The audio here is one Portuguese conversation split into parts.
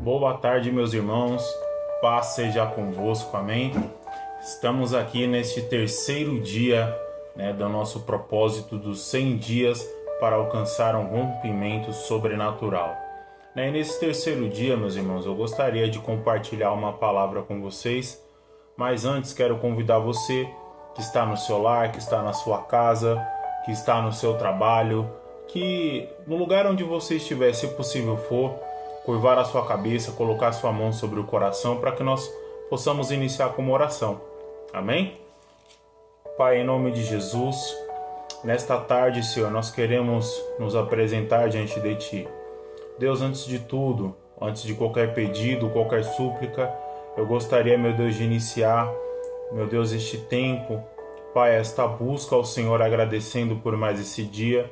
Boa tarde, meus irmãos. Paz seja convosco, amém? Estamos aqui neste terceiro dia, do nosso propósito dos 100 dias para alcançar um rompimento sobrenatural. E nesse terceiro dia, meus irmãos, eu gostaria de compartilhar uma palavra com vocês, mas antes quero convidar você que está no seu lar, que está na sua casa, que está no seu trabalho, que no lugar onde você estiver, se possível for, curvar a sua cabeça, colocar a sua mão sobre o coração para que nós possamos iniciar com uma oração. Amém? Pai, em nome de Jesus, nesta tarde, Senhor, nós queremos nos apresentar diante de Ti. Deus, antes de tudo, antes de qualquer pedido, qualquer súplica, eu gostaria, meu Deus, de iniciar, meu Deus, este tempo, Pai, esta busca ao Senhor, agradecendo por mais esse dia,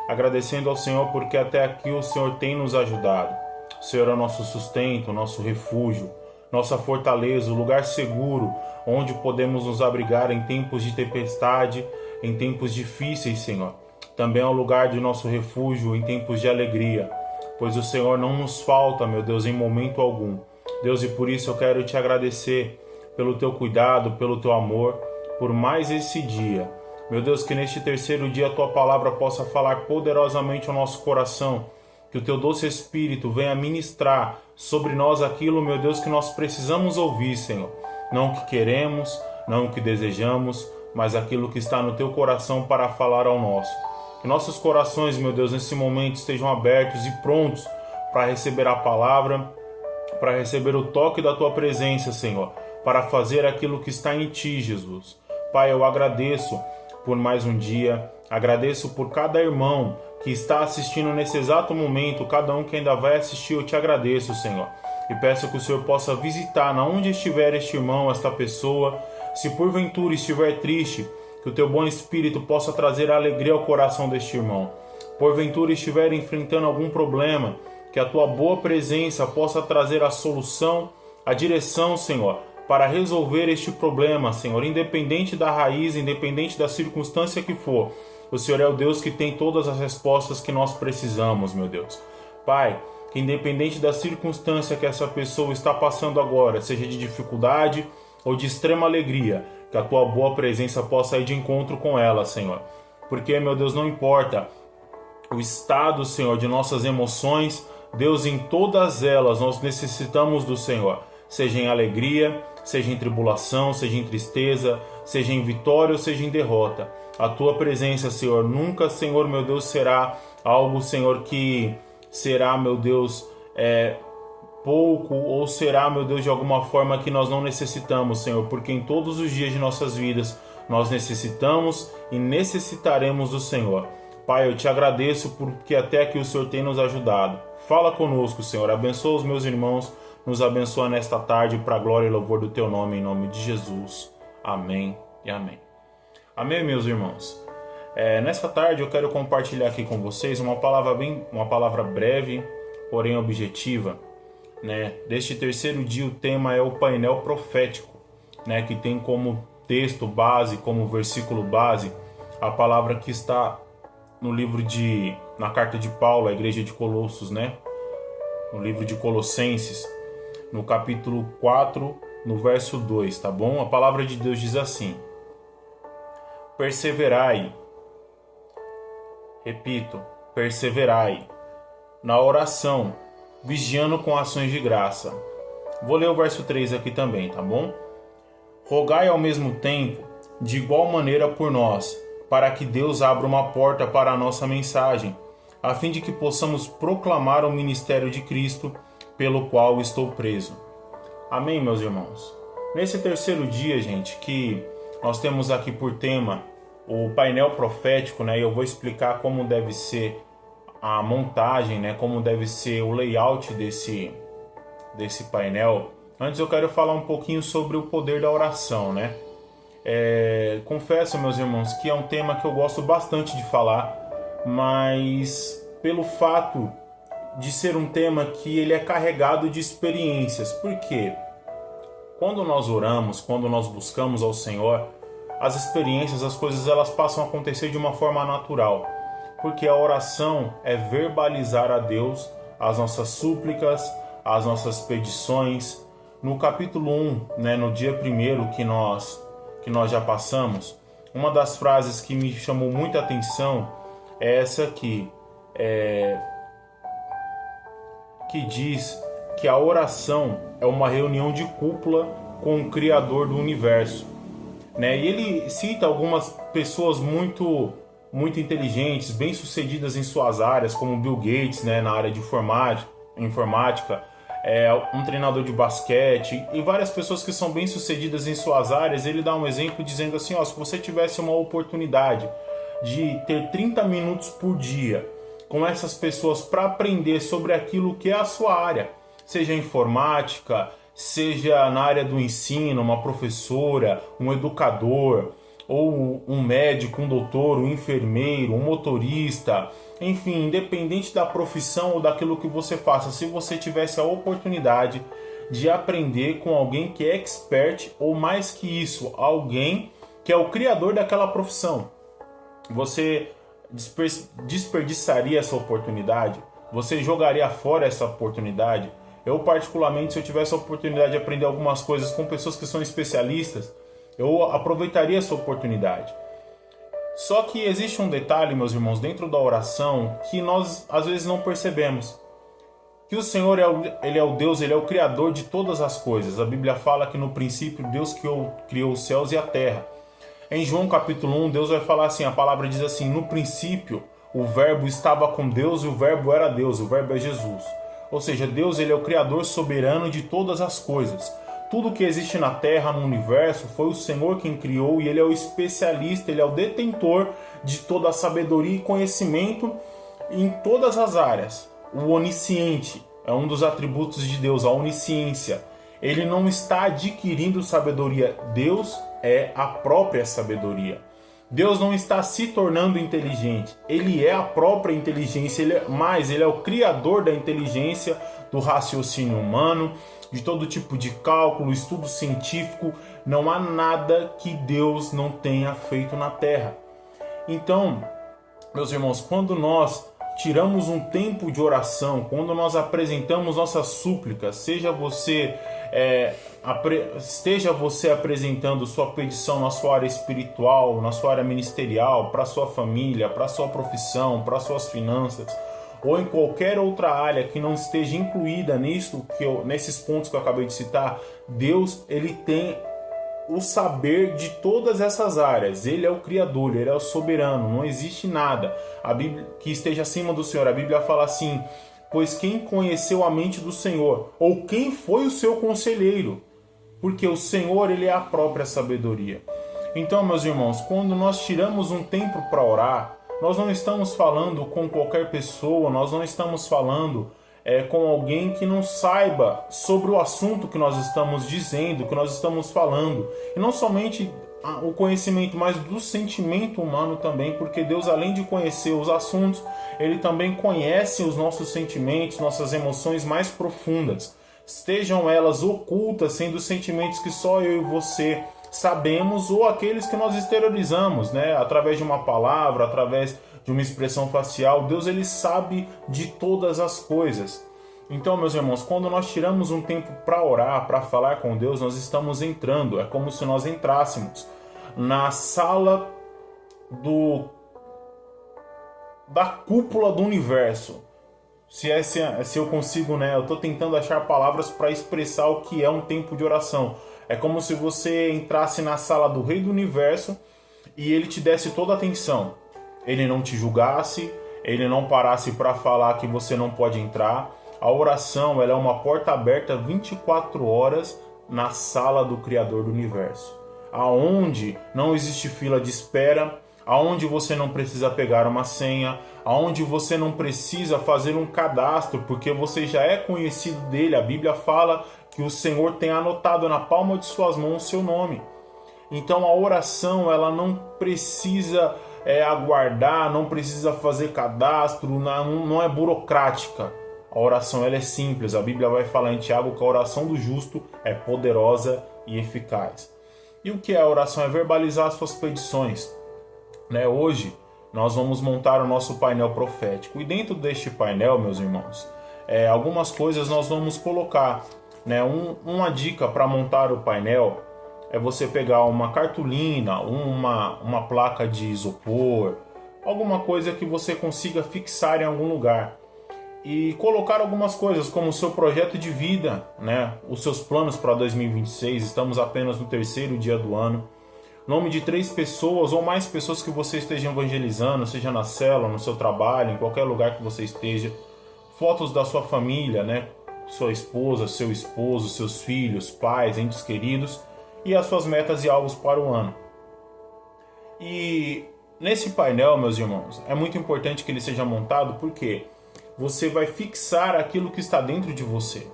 agradecendo ao Senhor porque até aqui o Senhor tem nos ajudado. O Senhor é o nosso sustento, nosso refúgio, nossa fortaleza, o lugar seguro onde podemos nos abrigar em tempos de tempestade, em tempos difíceis, Senhor. Também é o lugar de nosso refúgio em tempos de alegria, pois o Senhor não nos falta, meu Deus, em momento algum. Deus, e por isso eu quero te agradecer pelo teu cuidado, pelo teu amor, por mais esse dia. Meu Deus, que neste terceiro dia a tua palavra possa falar poderosamente ao nosso coração, que o teu doce Espírito venha ministrar sobre nós aquilo, meu Deus, que nós precisamos ouvir, Senhor. Não o que queremos, não o que desejamos, mas aquilo que está no teu coração para falar ao nosso. Que nossos corações, meu Deus, nesse momento estejam abertos e prontos para receber a palavra, para receber o toque da tua presença, Senhor, para fazer aquilo que está em ti, Jesus. Pai, eu agradeço por mais um dia, agradeço por cada irmão que está assistindo nesse exato momento, cada um que ainda vai assistir, eu te agradeço, Senhor. E peço que o Senhor possa visitar na onde estiver este irmão, esta pessoa. Se porventura estiver triste, que o teu bom Espírito possa trazer alegria ao coração deste irmão. Porventura estiver enfrentando algum problema, que a tua boa presença possa trazer a solução, a direção, Senhor, para resolver este problema, Senhor, independente da raiz, independente da circunstância que for. O Senhor é o Deus que tem todas as respostas que nós precisamos, meu Deus. Pai, que independente da circunstância que essa pessoa está passando agora, seja de dificuldade ou de extrema alegria, que a tua boa presença possa ir de encontro com ela, Senhor. Porque, meu Deus, não importa o estado, Senhor, de nossas emoções, Deus, em todas elas nós necessitamos do Senhor. Seja em alegria, seja em tribulação, seja em tristeza, seja em vitória ou seja em derrota. A tua presença, Senhor, nunca, Senhor, meu Deus, será algo, Senhor, que será, meu Deus, pouco ou será, meu Deus, de alguma forma que nós não necessitamos, Senhor, porque em todos os dias de nossas vidas nós necessitamos e necessitaremos do Senhor. Pai, eu te agradeço porque até aqui o Senhor tem nos ajudado. Fala conosco, Senhor, abençoa os meus irmãos, nos abençoa nesta tarde para a glória e louvor do teu nome, em nome de Jesus. Amém e amém. Amém, meus irmãos. Nesta tarde eu quero compartilhar aqui com vocês uma palavra breve, porém objetiva. Deste terceiro dia o tema é o painel profético, que tem como texto base, como versículo base, a palavra que está na carta de Paulo à igreja de Colossos, no livro de Colossenses, no capítulo 4, no verso 2, tá bom? A palavra de Deus diz assim: perseverai, repito, perseverai na oração, vigiando com ações de graça. Vou ler o verso 3 aqui também, tá bom? Rogai ao mesmo tempo, de igual maneira por nós, para que Deus abra uma porta para a nossa mensagem, a fim de que possamos proclamar o ministério de Cristo, pelo qual estou preso. Amém, meus irmãos? Nesse terceiro dia, gente, que nós temos aqui por tema o painel profético, e eu vou explicar como deve ser a montagem, como deve ser o layout desse painel. Antes eu quero falar um pouquinho sobre o poder da oração, Confesso, meus irmãos, que é um tema que eu gosto bastante de falar, mas pelo fato de ser um tema que ele é carregado de experiências. Por quê? Quando nós oramos, quando nós buscamos ao Senhor, as experiências, as coisas, elas passam a acontecer de uma forma natural. Porque a oração é verbalizar a Deus as nossas súplicas, as nossas petições. No capítulo 1, né, no dia primeiro que nós já passamos, uma das frases que me chamou muita atenção é essa aqui, que diz que a oração é uma reunião de cúpula com o Criador do Universo. Né? E ele cita algumas pessoas muito inteligentes, bem-sucedidas em suas áreas, como Bill Gates, né, na área de informática, um treinador de basquete e várias pessoas que são bem-sucedidas em suas áreas. Ele dá um exemplo dizendo assim, se você tivesse uma oportunidade de ter 30 minutos por dia com essas pessoas para aprender sobre aquilo que é a sua área, seja informática, seja na área do ensino, uma professora, um educador, ou um médico, um doutor, um enfermeiro, um motorista, enfim, independente da profissão ou daquilo que você faça, se você tivesse a oportunidade de aprender com alguém que é expert, ou mais que isso, alguém que é o criador daquela profissão, você desperdiçaria essa oportunidade? Você jogaria fora essa oportunidade? Eu, particularmente, se eu tivesse a oportunidade de aprender algumas coisas com pessoas que são especialistas, eu aproveitaria essa oportunidade. Só que existe um detalhe, meus irmãos, dentro da oração que nós às vezes não percebemos. Que o Senhor ele é o Deus, Ele é o Criador de todas as coisas. A Bíblia fala que no princípio Deus criou os céus e a terra. Em João capítulo 1, Deus vai falar assim, a palavra diz assim, no princípio o verbo estava com Deus e o verbo era Deus, o verbo é Jesus. Ou seja, Deus ele é o Criador soberano de todas as coisas. Tudo que existe na Terra, no universo, foi o Senhor quem criou e Ele é o especialista, Ele é o detentor de toda a sabedoria e conhecimento em todas as áreas. O onisciente é um dos atributos de Deus, a onisciência. Ele não está adquirindo sabedoria, Deus é a própria sabedoria. Deus não está se tornando inteligente, Ele é a própria inteligência, Ele é o criador da inteligência, do raciocínio humano, de todo tipo de cálculo, estudo científico. Não há nada que Deus não tenha feito na Terra. Então, meus irmãos, quando nós tiramos um tempo de oração, quando nós apresentamos nossas súplicas, esteja você apresentando sua petição na sua área espiritual, na sua área ministerial, para sua família, para sua profissão, para suas finanças, ou em qualquer outra área que não esteja incluída nesses pontos que eu acabei de citar, Deus ele tem o saber de todas essas áreas. Ele é o Criador, Ele é o soberano, não existe nada a Bíblia que esteja acima do Senhor. A Bíblia fala assim, pois quem conheceu a mente do Senhor? Ou quem foi o seu conselheiro? Porque o Senhor, Ele é a própria sabedoria. Então, meus irmãos, quando nós tiramos um tempo para orar, nós não estamos falando com qualquer pessoa, nós não estamos falando com alguém que não saiba sobre o assunto que nós estamos dizendo, que nós estamos falando. E não somente o conhecimento, mas do sentimento humano também, porque Deus, além de conhecer os assuntos, Ele também conhece os nossos sentimentos, nossas emoções mais profundas. Estejam elas ocultas, sendo sentimentos que só eu e você sabemos, ou aqueles que nós exteriorizamos, né? Através de uma palavra, através de uma expressão facial. Deus ele sabe de todas as coisas. Então, meus irmãos, quando nós tiramos um tempo para orar, para falar com Deus, nós estamos entrando, é como se nós entrássemos na sala da cúpula do universo. Se eu consigo, né? Eu estou tentando achar palavras para expressar o que é um tempo de oração. É como se você entrasse na sala do Rei do Universo e Ele te desse toda a atenção. Ele não te julgasse, Ele não parasse para falar que você não pode entrar. A oração ela é uma porta aberta 24 horas na sala do Criador do Universo, aonde não existe fila de espera, aonde você não precisa pegar uma senha, aonde você não precisa fazer um cadastro, porque você já é conhecido dele. A Bíblia fala que o Senhor tem anotado na palma de suas mãos o seu nome. Então a oração ela não precisa aguardar, não precisa fazer cadastro, não é burocrática. A oração ela é simples. A Bíblia vai falar em Tiago que a oração do justo é poderosa e eficaz. E o que é a oração? É verbalizar suas petições. Hoje nós vamos montar o nosso painel profético. E dentro deste painel, meus irmãos, algumas coisas nós vamos colocar, né? Uma dica para montar o painel é você pegar uma cartolina, uma placa de isopor, alguma coisa que você consiga fixar em algum lugar e colocar algumas coisas como o seu projeto de vida, né? Os seus planos para 2026. Estamos apenas no terceiro dia do ano. Nome de 3 pessoas ou mais pessoas que você esteja evangelizando, seja na célula, no seu trabalho, em qualquer lugar que você esteja. Fotos da sua família, né? Sua esposa, seu esposo, seus filhos, pais, entes queridos e as suas metas e alvos para o ano. E nesse painel, meus irmãos, é muito importante que ele seja montado porque você vai fixar aquilo que está dentro de você,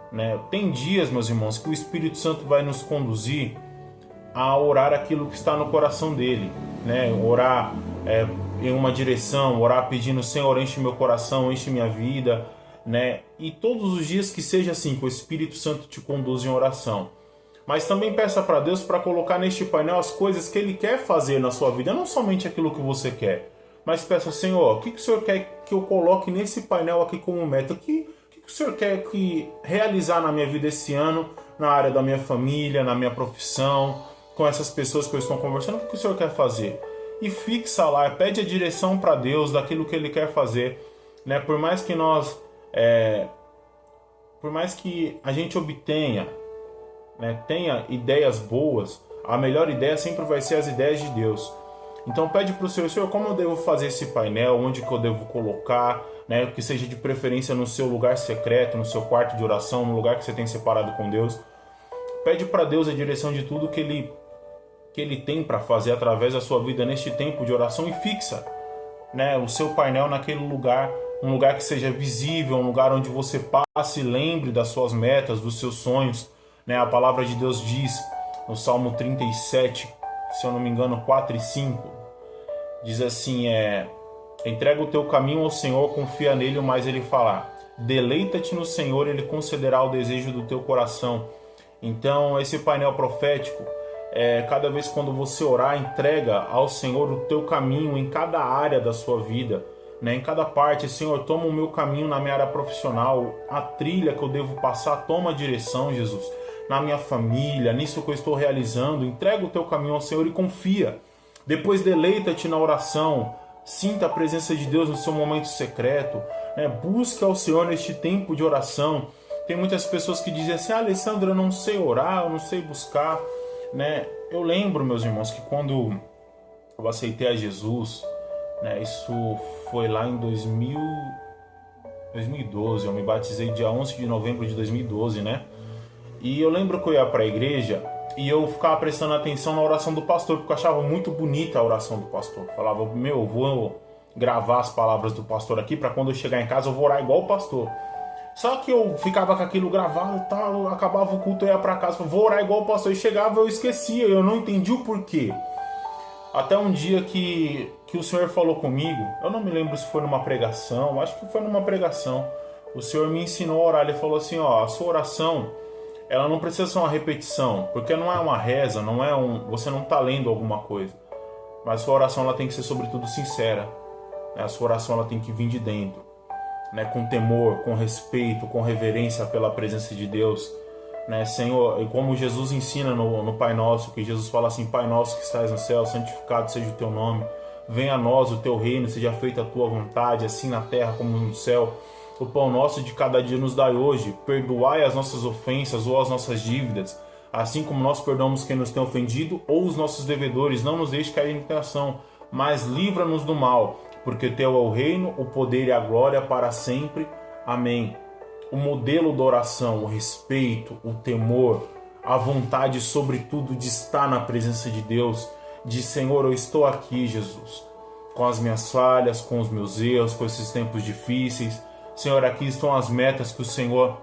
né? Tem dias, meus irmãos, que o Espírito Santo vai nos conduzir a orar aquilo que está no coração dele, né? Orar em uma direção, orar pedindo: Senhor, enche meu coração, enche minha vida, né? E todos os dias que seja assim, que o Espírito Santo te conduza em oração. Mas também peça para Deus para colocar neste painel as coisas que Ele quer fazer na sua vida, não somente aquilo que você quer. Mas peça: Senhor, o que o Senhor quer que eu coloque nesse painel aqui como meta? O que o Senhor quer realizar na minha vida esse ano, na área da minha família, na minha profissão, com essas pessoas que eu estou conversando? O que o Senhor quer fazer? E fixa lá, pede a direção para Deus daquilo que Ele quer fazer, né? Por mais que a gente obtenha, né, tenha ideias boas, a melhor ideia sempre vai ser as ideias de Deus. Então pede para o Senhor: como eu devo fazer esse painel, onde que eu devo colocar, né, que seja de preferência no seu lugar secreto, no seu quarto de oração, no lugar que você tem separado com Deus. Pede para Deus a direção de tudo que Ele tem para fazer através da sua vida neste tempo de oração e fixa, né, o seu painel naquele lugar, um lugar que seja visível, um lugar onde você passe e lembre das suas metas, dos seus sonhos, né? A palavra de Deus diz no Salmo 37, se eu não me engano, 4 e 5, diz assim: entrega o teu caminho ao Senhor, confia nele, o mais ele fará. Deleita-te no Senhor, ele concederá o desejo do teu coração. Então, esse painel profético, cada vez quando você orar, entrega ao Senhor o teu caminho em cada área da sua vida, né? Em cada parte. Senhor, toma o meu caminho na minha área profissional, a trilha que eu devo passar, toma a direção, Jesus. Na minha família, nisso que eu estou realizando, entrega o teu caminho ao Senhor e confia. Depois deleita-te na oração, sinta a presença de Deus no seu momento secreto, né? Busca ao Senhor neste tempo de oração. Tem muitas pessoas que dizem assim: Alessandro, eu não sei orar, eu não sei buscar, né? Eu lembro, meus irmãos, que quando eu aceitei a Jesus, né, isso foi lá em 2012, eu me batizei dia 11 de novembro de 2012, né? E eu lembro que eu ia para a igreja e eu ficava prestando atenção na oração do pastor, porque eu achava muito bonita a oração do pastor. Eu falava: eu vou gravar as palavras do pastor aqui para quando eu chegar em casa eu vou orar igual o pastor. Só que eu ficava com aquilo gravado e tal, acabava o culto, eu ia para casa, vou orar igual o pastor, e chegava eu esquecia, eu não entendi o porquê. Até um dia que o Senhor falou comigo, eu não me lembro se foi numa pregação, acho que foi numa pregação. O Senhor me ensinou a orar, Ele falou assim: a sua oração, ela não precisa ser uma repetição, porque não é uma reza, você não está lendo alguma coisa. Mas a sua oração ela tem que ser sobretudo sincera, né? A sua oração ela tem que vir de dentro, né? Com temor, com respeito, com reverência pela presença de Deus, né? Senhor, e como Jesus ensina no Pai Nosso, que Jesus fala assim: Pai Nosso que estás no céu, santificado seja o teu nome, venha a nós o teu reino, seja feita a tua vontade, assim na terra como no céu. O pão nosso de cada dia nos dai hoje, perdoai as nossas ofensas ou as nossas dívidas, assim como nós perdoamos quem nos tem ofendido, ou os nossos devedores. Não nos deixe cair em tentação, mas livra-nos do mal, porque teu é o reino, o poder e a glória para sempre. Amém. O modelo da oração, o respeito, o temor, a vontade, sobretudo, de estar na presença de Deus, de Senhor, eu estou aqui, Jesus, com as minhas falhas, com os meus erros, com esses tempos difíceis. Senhor, aqui estão as metas que o Senhor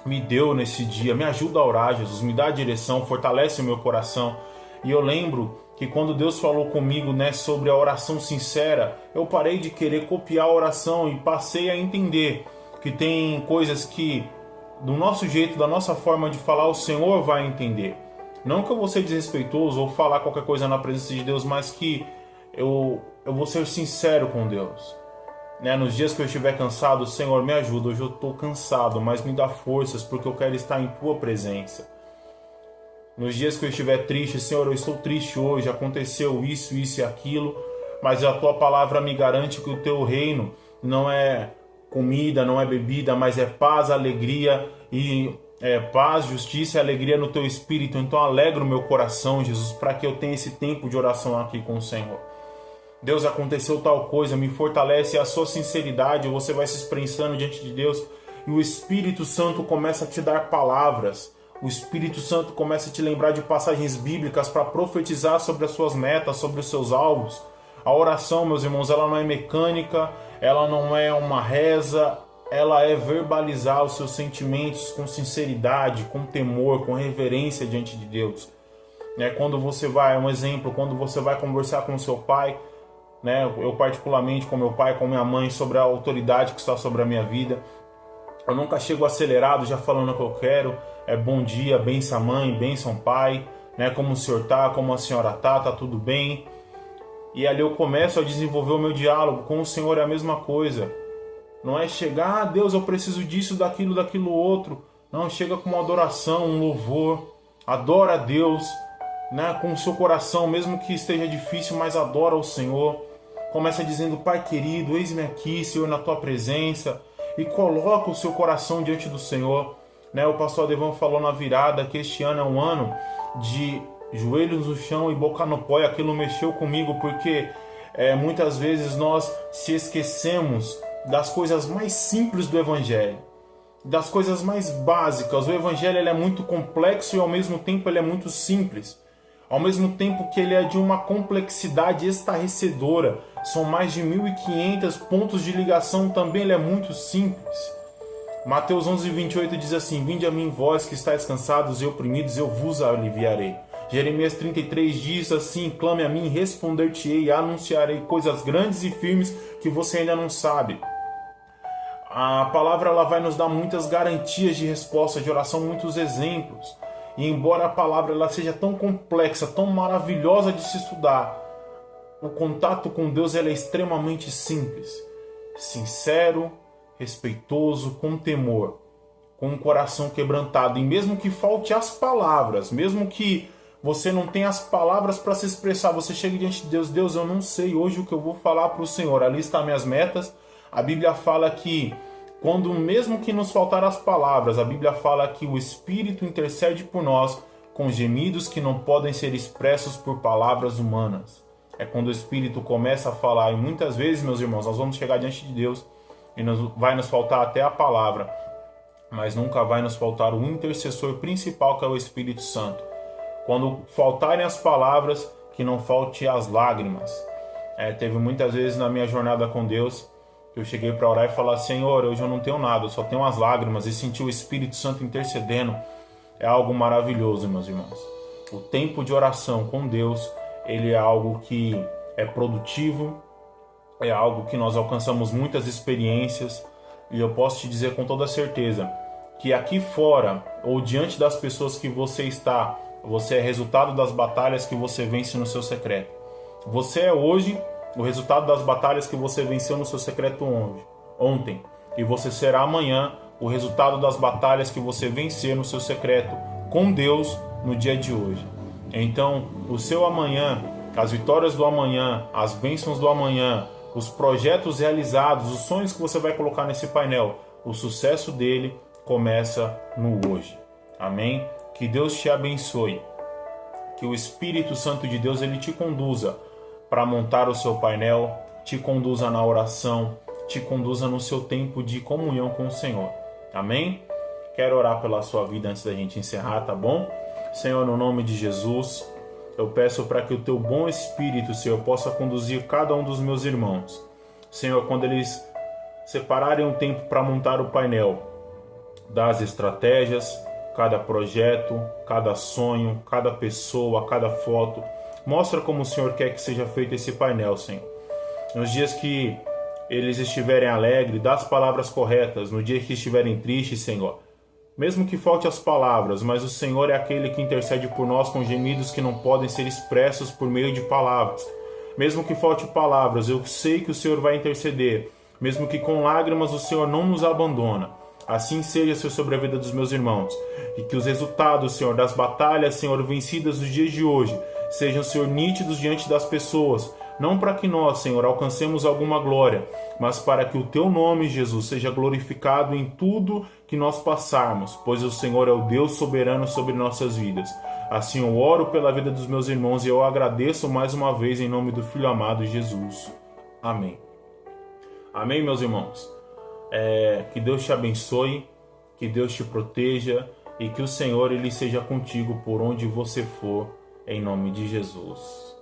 me deu nesse dia. Me ajuda a orar, Jesus, me dá a direção, fortalece o meu coração. E eu lembro que quando Deus falou comigo, né, sobre a oração sincera, eu parei de querer copiar a oração e passei a entender que tem coisas que, do nosso jeito, da nossa forma de falar, o Senhor vai entender. Não que eu vou ser desrespeitoso ou falar qualquer coisa na presença de Deus, mas que eu vou ser sincero com Deus. né? Nos dias que eu estiver cansado, Senhor, me ajuda. Hoje eu estou cansado, mas me dá forças, porque eu quero estar em Tua presença. Nos dias que eu estiver triste, Senhor, eu estou triste hoje, aconteceu isso e aquilo, mas a Tua palavra me garante que o Teu reino não é comida, não é bebida, mas é paz, alegria e paz, justiça e alegria no Teu Espírito. Então alegra o meu coração, Jesus, para que eu tenha esse tempo de oração aqui com o Senhor. Deus, aconteceu tal coisa, me fortalece a sua sinceridade, você vai se expressando diante de Deus e o Espírito Santo começa a te dar palavras. O Espírito Santo começa a te lembrar de passagens bíblicas para profetizar sobre as suas metas, sobre os seus alvos. A oração, meus irmãos, ela não é mecânica, ela não é uma reza, ela é verbalizar os seus sentimentos com sinceridade, com temor, com reverência diante de Deus. Quando você vai, um exemplo, quando você vai conversar com o seu pai, eu particularmente com meu pai, com minha mãe, sobre a autoridade que está sobre a minha vida, eu nunca chego acelerado já falando o que eu quero. Bom dia, benção mãe, benção pai, como o senhor tá, como a senhora tá tudo bem. E ali eu começo a desenvolver o meu diálogo com o Senhor, é a mesma coisa. Não é chegar, Deus, eu preciso disso, daquilo outro. Não, chega com uma adoração, um louvor. Adora a Deus, com o seu coração, mesmo que esteja difícil, mas adora o Senhor. Começa dizendo, Pai querido, eis-me aqui, Senhor, na Tua presença. E coloca o seu coração diante do Senhor. O pastor Adevan falou na virada que este ano é um ano de joelhos no chão e boca no pó, e aquilo mexeu comigo, porque muitas vezes nós se esquecemos das coisas mais simples do Evangelho, das coisas mais básicas. O Evangelho ele é muito complexo e ao mesmo tempo ele é muito simples. Ao mesmo tempo que ele é de uma complexidade estarrecedora, são mais de 1.500 pontos de ligação, também ele é muito simples. Mateus 11:28 diz assim, vinde a mim vós que estáis cansados e oprimidos, eu vos aliviarei. Jeremias 33 diz assim, clame a mim, responder-te-ei e anunciarei coisas grandes e firmes que você ainda não sabe. A palavra ela vai nos dar muitas garantias de resposta de oração, muitos exemplos. E embora a palavra ela seja tão complexa, tão maravilhosa de se estudar, o contato com Deus ela é extremamente simples, sincero, respeitoso, com temor, com um coração quebrantado. E mesmo que falte as palavras, mesmo que você não tenha as palavras para se expressar, você chega diante de Deus, Deus, eu não sei hoje o que eu vou falar para o Senhor, ali estão minhas metas. A Bíblia fala que quando mesmo que nos faltar as palavras, a Bíblia fala que o Espírito intercede por nós com gemidos que não podem ser expressos por palavras humanas. É quando o Espírito começa a falar, e muitas vezes, meus irmãos, nós vamos chegar diante de Deus e vai nos faltar até a palavra, mas nunca vai nos faltar o intercessor principal, que é o Espírito Santo. Quando faltarem as palavras, que não falte as lágrimas. Teve muitas vezes na minha jornada com Deus que eu cheguei para orar e falar, Senhor, hoje eu não tenho nada, eu só tenho as lágrimas, e sentir o Espírito Santo intercedendo é algo maravilhoso, meus irmãos. O tempo de oração com Deus, ele é algo que é produtivo, é algo que nós alcançamos muitas experiências, e eu posso te dizer com toda certeza que aqui fora, ou diante das pessoas que você está, você é resultado das batalhas que você vence no seu secreto. Você é hoje o resultado das batalhas que você venceu no seu secreto ontem. E você será amanhã o resultado das batalhas que você vencer no seu secreto com Deus no dia de hoje. Então, o seu amanhã, as vitórias do amanhã, as bênçãos do amanhã, os projetos realizados, os sonhos que você vai colocar nesse painel, o sucesso dele começa no hoje. Amém? Que Deus te abençoe. Que o Espírito Santo de Deus ele te conduza para montar o seu painel, te conduza na oração, te conduza no seu tempo de comunhão com o Senhor. Amém? Quero orar pela sua vida antes da gente encerrar, tá bom? Senhor, no nome de Jesus, eu peço para que o teu bom Espírito, Senhor, possa conduzir cada um dos meus irmãos. Senhor, quando eles separarem um tempo para montar o painel, das estratégias, cada projeto, cada sonho, cada pessoa, cada foto, mostra como o Senhor quer que seja feito esse painel, Senhor. Nos dias que eles estiverem alegres, dá as palavras corretas. No dia que estiverem tristes, Senhor, mesmo que falte as palavras, mas o Senhor é aquele que intercede por nós com gemidos que não podem ser expressos por meio de palavras. Mesmo que falte palavras, eu sei que o Senhor vai interceder, Mesmo que com lágrimas, o Senhor não nos abandona. Assim seja, Senhor, sobre a vida dos meus irmãos. E que os resultados, Senhor, das batalhas, Senhor, vencidas nos dias de hoje, sejam, Senhor, nítidos diante das pessoas. Não para que nós, Senhor, alcancemos alguma glória, mas para que o Teu nome, Jesus, seja glorificado em tudo que nós passarmos, pois o Senhor é o Deus soberano sobre nossas vidas. Assim eu oro pela vida dos meus irmãos e eu agradeço mais uma vez em nome do Filho amado Jesus. Amém. Amém, meus irmãos. Que Deus te abençoe, que Deus te proteja e que o Senhor ele seja contigo por onde você for, em nome de Jesus.